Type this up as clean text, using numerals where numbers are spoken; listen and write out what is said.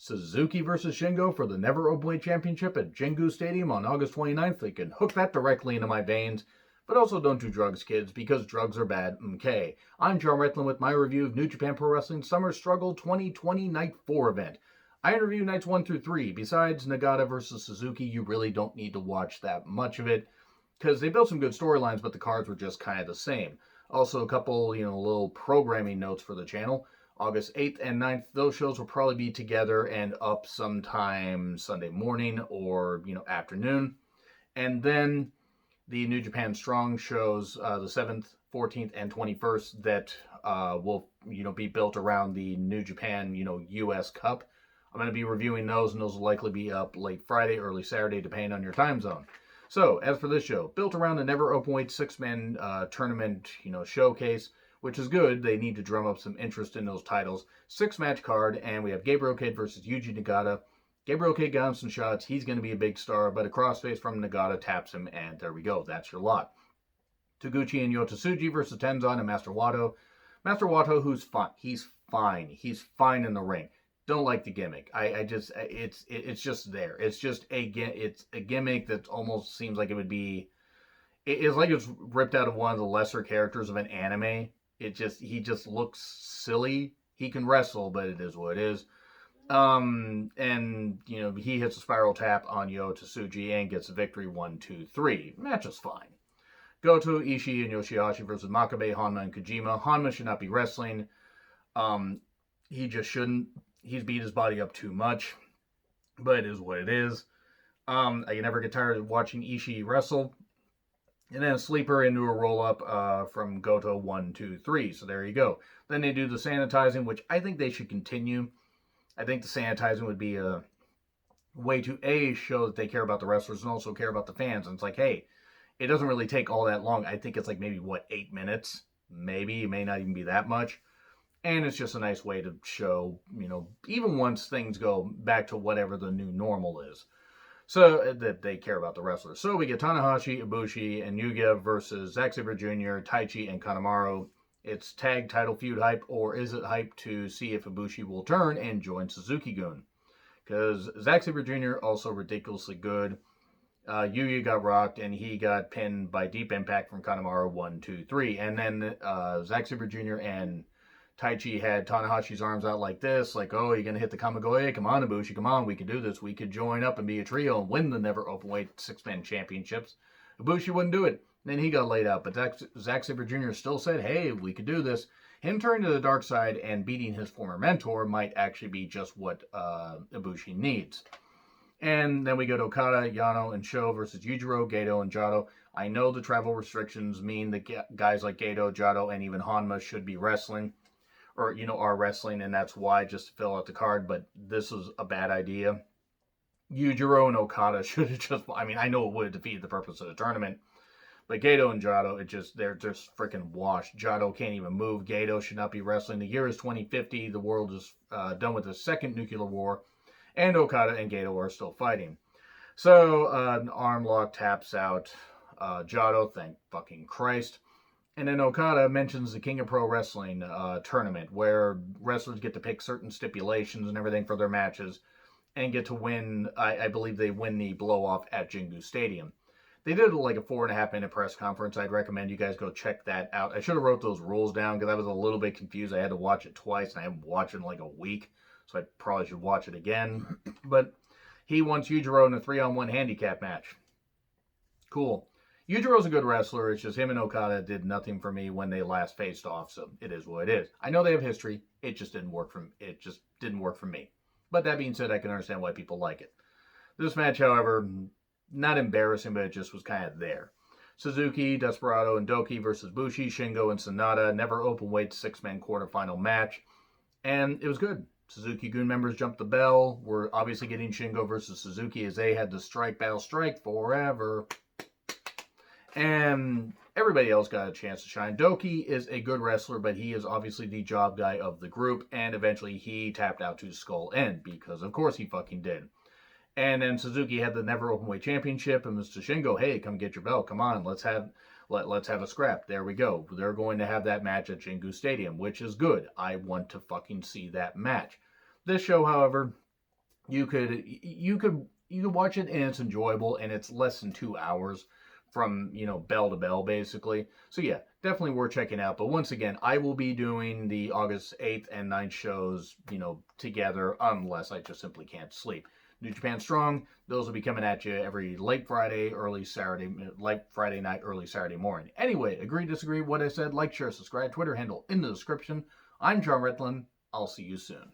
Suzuki versus Shingo for the Never Openweight Championship at Jingu Stadium on August 29th. They can hook that directly into my veins. But also don't do drugs, kids, because drugs are bad. Okay. I'm John Retlin with my review of New Japan Pro Wrestling Summer Struggle 2020 Night 4 event. I interview nights 1 through 3. Besides Nagata versus Suzuki, you really don't need to watch that much of it, because they built some good storylines, but the cards were just kind of the same. Also, a couple, little programming notes for the channel. August 8th and 9th, those shows will probably be together and up sometime Sunday morning or, afternoon. And then the New Japan Strong shows, the 7th, 14th, and 21st that will, be built around the New Japan, U.S. Cup. I'm going to be reviewing those, and those will likely be up late Friday, early Saturday, depending on your time zone. So, as for this show, built around the Never Openweight six-man tournament, showcase, which is good. They need to drum up some interest in those titles. 6-match card, and we have Gabriel Kidd versus Yuji Nagata. Gabriel Kidd got him some shots. He's going to be a big star, but a crossface from Nagata taps him, and there we go. That's your lot. Taguchi and Yota Tsuji versus Tenzan and Master Wato. Master Wato, who's fine. He's fine. He's fine in the ring. Don't like the gimmick. It's just there. It's just it's a gimmick that almost seems like it would be. It's like it's ripped out of one of the lesser characters of an anime. He just looks silly. He can wrestle, but it is what it is. He hits a spiral tap on Yota Tsuji and gets a victory 1-2-3. Match is fine. Goto, Ishii, and Yoshihashi versus Makabe, Honma, and Kojima. Honma should not be wrestling. He just shouldn't. He's beat his body up too much, but it is what it is. I can never get tired of watching Ishii wrestle. And then a sleeper into a roll-up from Goto 1-2-3. So there you go. Then they do the sanitizing, which I think they should continue. I think the sanitizing would be a way to, A, show that they care about the wrestlers and also care about the fans. And it's like, hey, it doesn't really take all that long. I think it's like maybe, 8 minutes? Maybe. It may not even be that much. And it's just a nice way to show, even once things go back to whatever the new normal is. So that they care about the wrestlers. So we get Tanahashi, Ibushi, and Yuga versus Zack Sabre Jr., Taichi, and Kanemaru. It's tag title feud hype, or is it hype to see if Ibushi will turn and join Suzuki-gun? Because Zack Sabre Jr. also ridiculously good. Yuya got rocked, and he got pinned by Deep Impact from Kanemaru 1-2-3. And then Zack Sabre Jr. and Taichi had Tanahashi's arms out like this, like, oh, you're going to hit the Kamigoye? Come on, Ibushi, come on, we can do this. We could join up and be a trio and win the Never Openweight 6-man championships. Ibushi wouldn't do it. Then he got laid out, but Zack Sabre Jr. still said, hey, we could do this. Him turning to the dark side and beating his former mentor might actually be just what Ibushi needs. And then we go to Okada, Yano, and Sho versus Yujiro, Gedo, and Jado. I know the travel restrictions mean that guys like Gedo, Jado, and even Honma should be wrestling. Or, are wrestling, and that's why, just to fill out the card, but this is a bad idea. Yujiro and Okada should have just, I know it would have defeated the purpose of the tournament, but Gedo and Jado, they're just freaking washed. Jado can't even move. Gedo should not be wrestling. The year is 2050. The world is done with the second nuclear war, and Okada and Gedo are still fighting. So, an arm lock taps out Jado, thank fucking Christ. And then Okada mentions the King of Pro Wrestling tournament, where wrestlers get to pick certain stipulations and everything for their matches, and get to win, I believe they win the blow-off at Jingu Stadium. They did like a 4.5-minute press conference. I'd recommend you guys go check that out. I should have wrote those rules down, because I was a little bit confused. I had to watch it twice, and I haven't watched it in like a week, so I probably should watch it again. But he wants Yujiro in a 3-on-1 handicap match. Cool. Yujiro's a good wrestler. It's just him and Okada did nothing for me when they last faced off, so it is what it is. I know they have history. It just didn't work for me. But that being said, I can understand why people like it. This match, however, not embarrassing, but it just was kind of there. Suzuki, Desperado, and Doki versus Bushi, Shingo, and Sonata. Never Openweight 6-man quarterfinal match. And it was good. Suzuki-gun members jumped the bell. We're obviously getting Shingo versus Suzuki, as they had the strike battle strike forever. And everybody else got a chance to shine. Doki is a good wrestler, but he is obviously the job guy of the group, and eventually he tapped out to Skull End, because of course he fucking did. And then Suzuki had the Never Openweight Championship, and Mr. Shingo, hey, come get your belt, come on, let's have a scrap. There we go. They're going to have that match at Jingu Stadium, which is good. I want to fucking see that match. This show, however, You could watch it and it's enjoyable, and it's less than 2 hours from bell to bell basically. So yeah, definitely worth checking out. But once again, I will be doing the August 8th and 9th shows together, unless I just simply can't sleep. New Japan Strong, those will be coming at you every late Friday night, early Saturday morning. Anyway, agree, disagree, what I said, like, share, subscribe, Twitter handle in the description. I'm John Ritlin. I'll see you soon.